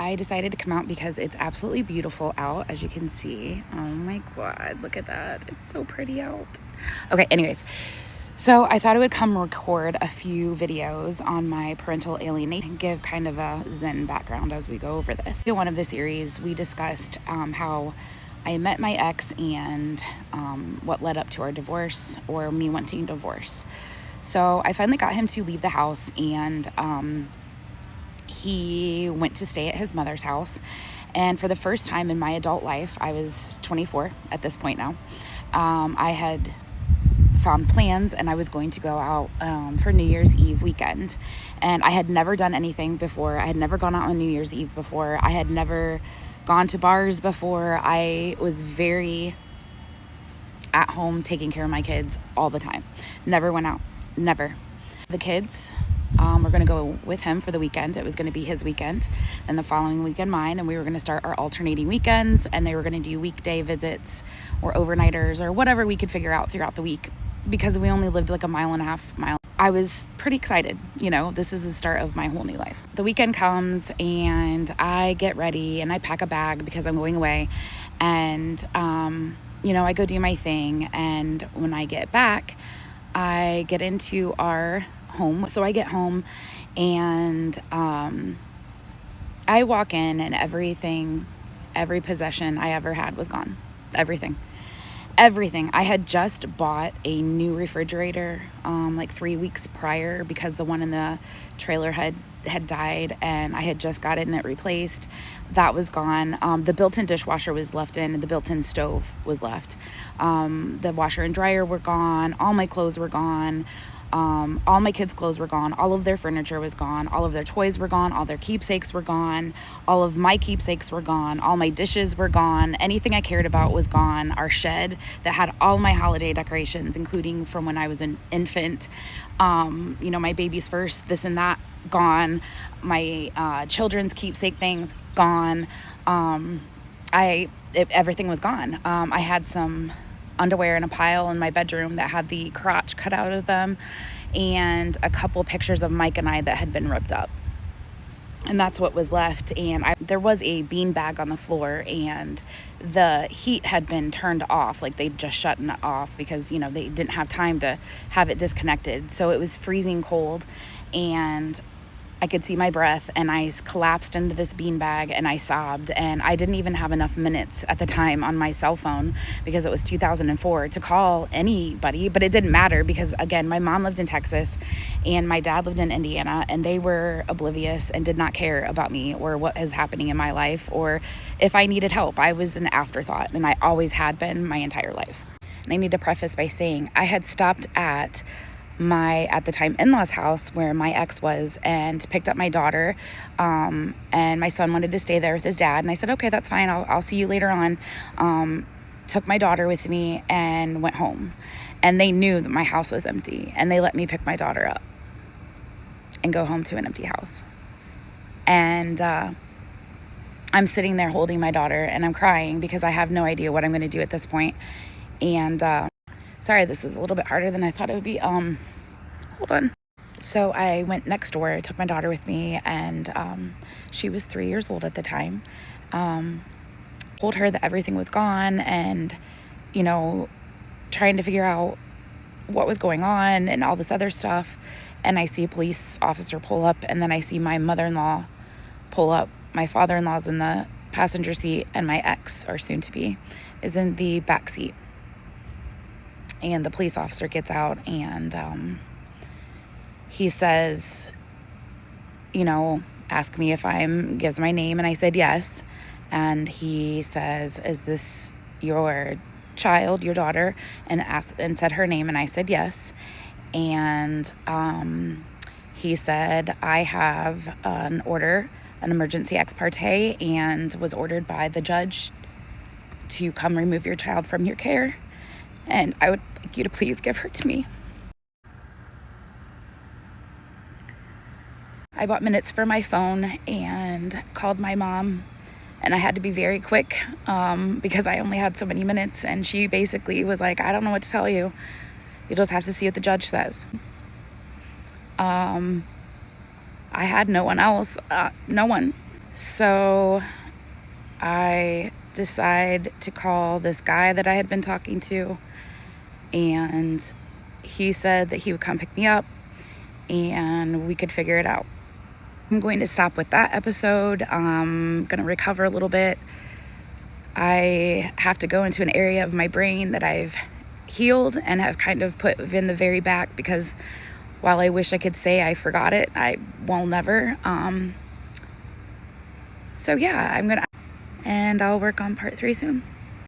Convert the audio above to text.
I decided to come out because it's absolutely beautiful out, as you can see. Oh my God, look at that. It's so pretty out. Okay, anyways. So I thought I would come record a few videos on my parental alienation, give kind of a zen background as we go over this. In one of the series, we discussed how I met my ex and what led up to our divorce, or me wanting divorce. So I finally got him to leave the house, and he went to stay at his mother's house. And for the first time in my adult life, I was 24 at this point now, I had found plans and I was going to go out for New Year's Eve weekend. And I had never done anything before. I had never gone out on New Year's Eve before. I had never gone to bars before. I was very at home taking care of my kids all the time. Never went out. Never. The kids were going to go with him for the weekend. It was going to be his weekend, and the following weekend mine, and we were going to start our alternating weekends, and they were going to do weekday visits or overnighters or whatever we could figure out throughout the week, because we only lived like a 1.5 miles. I was pretty excited. This is the start of my whole new life. The weekend comes and I get ready and I pack a bag because I'm going away, and I go do my thing. And when I get back, I get into our home. So I get home and I walk in, and every possession I ever had was gone. Everything. I had just bought a new refrigerator like 3 weeks prior, because the one in the trailer had died, and I had just gotten it replaced. That was gone. The built-in dishwasher was left in, and the built-in stove was left. The washer and dryer were gone. All my clothes were gone. All my kids' clothes were gone. All of their furniture was gone. All of their toys were gone. All their keepsakes were gone. All of my keepsakes were gone. All my dishes were gone. Anything I cared about was gone. Our shed that had all my holiday decorations, including from when I was an infant, my baby's first, this and that, gone. My children's keepsake things, gone. Everything was gone. I had some underwear in a pile in my bedroom that had the crotch cut out of them, and a couple pictures of Mike and I that had been ripped up. And that's what was left. And there was a bean bag on the floor, and the heat had been turned off. Like, they just shut it off because, they didn't have time to have it disconnected. So it was freezing cold, and I could see my breath, and I collapsed into this beanbag and I sobbed. And I didn't even have enough minutes at the time on my cell phone, because it was 2004, to call anybody. But it didn't matter, because again, my mom lived in Texas and my dad lived in Indiana, and they were oblivious and did not care about me or what is happening in my life, or if I needed help. I was an afterthought, and I always had been my entire life. And I need to preface by saying I had stopped at the time in-laws house where my ex was, and picked up my daughter, and my son wanted to stay there with his dad, and I said, okay, that's fine, I'll see you later on. Took my daughter with me and went home, and they knew that my house was empty, and they let me pick my daughter up and go home to an empty house. And I'm sitting there holding my daughter, and I'm crying because I have no idea what I'm going to do at this point. And sorry, this is a little bit harder than I thought it would be. Hold on. So I went next door, took my daughter with me, and she was 3 years old at the time. Told her that everything was gone, and, trying to figure out what was going on and all this other stuff. And I see a police officer pull up, and then I see my mother-in-law pull up. My father-in-law's in the passenger seat, and my ex, or soon to be, is in the back seat. And the police officer gets out, and he says, ask me if gives my name, and I said yes. And he says, is this your child, your daughter? And said her name, and I said yes. And he said, I have an emergency ex parte, and was ordered by the judge to come remove your child from your care, and I would like you to please give her to me. I bought minutes for my phone and called my mom, and I had to be very quick because I only had so many minutes, and she basically was like, I don't know what to tell you. You just have to see what the judge says. I had no one else, no one. So I decide to call this guy that I had been talking to, and he said that he would come pick me up and we could figure it out. I'm going to stop with that episode. I'm going to recover a little bit. I have to go into an area of my brain that I've healed and have kind of put in the very back, because while I wish I could say I forgot it, I will never. So yeah, and I'll work on part 3 soon.